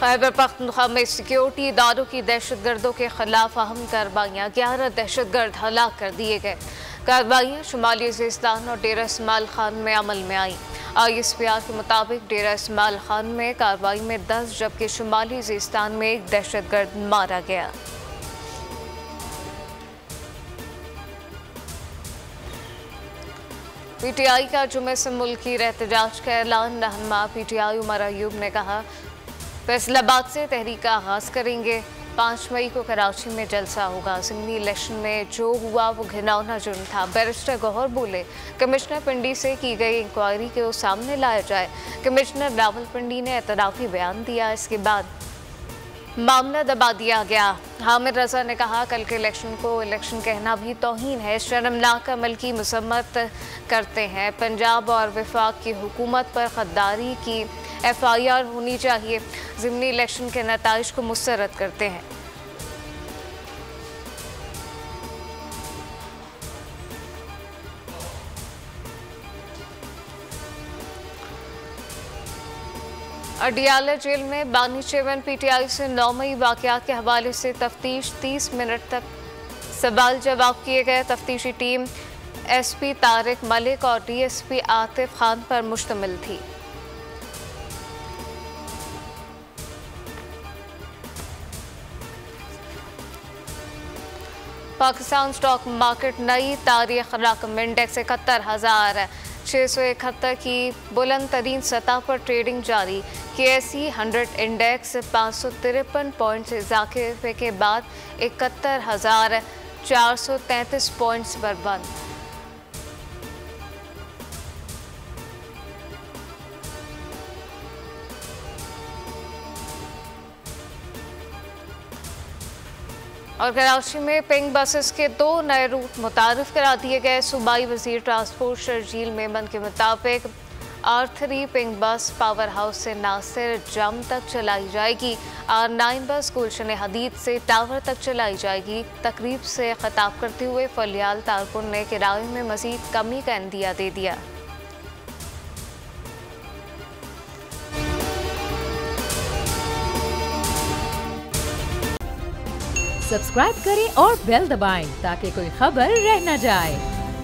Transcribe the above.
खैबर पख्तूनख्वा में सिक्योरिटी इदारों की दहशतगर्दों के खिलाफ अहम कार्रवाइयाँ, 11 दहशतगर्द हलाक कर दिए गए। कार्रवाइयाँ शुमाली वज़ीरिस्तान और डेरा इस्माइल खान में अमल में आई। ISPR के मुताबिक डेरा इस्माइल खान में कार्रवाई में 10 जबकि शुमाली वज़ीरिस्तान में एक दहशतगर्द मारा गया। PTI का जुमे से मुल्की एहतजाज का ऐलान। रहनुमा PTI उमर अयूब ने कहा, फैसलाबाद से तहरीक का आगाज़ करेंगे। 5 मई को कराची में जलसा होगा। ज़िमनी इलेक्शन में जो हुआ वो घिनौना जुर्म था। बैरिस्टर गौहर बोले, कमिश्नर पिंडी से की गई इंक्वायरी को सामने लाया जाए। कमिश्नर रावलपिंडी ने एतराफ़ी बयान दिया, इसके बाद मामला दबा दिया गया। हामिद रजा ने कहा, कल के इलेक्शन को इलेक्शन कहना भी तौहीन है, शर्मनाक अमल की मसम्मत करते हैं। पंजाब और वफाक की हुकूमत पर गद्दारी की FIR होनी चाहिए। ज़िमनी इलेक्शन के नताइज को मुस्तरद करते हैं। अडियाला जेल में बानी चेवन PTI से 9 मई वाक़यात के हवाले से तफ्तीश। 30 मिनट तक सवाल जवाब किए गए। तफ्तीशी टीम SP तारिक मलिक और DSP आतिफ खान पर मुश्तमिल थी। पाकिस्तान स्टॉक मार्केट नई तारीख रकम इंडेक्स 71,671 की बुलंद तरीन सतह पर ट्रेडिंग जारी। KSE 100 इंडेक्स 553 पॉइंट्स इजाफे के बाद 71,433 पॉइंट्स पर बंद। और कराची में पिंक बसेस के 2 नए रूट मुतारिफ करा दिए गए। सूबाई वजीर ट्रांसपोर्ट शर्जील मेमन के मुताबिक R3 पिंक बस पावर हाउस से नासिर जम तक चलाई जाएगी। R9 बस गुलशन हदीद से टावर तक चलाई जाएगी। तकरीब से खिताब करते हुए फलियाल तारकुन ने किराए में मजीद कमी का इंदिया दे दिया। सब्सक्राइब करें और बेल दबाएं ताकि कोई खबर रह न जाए।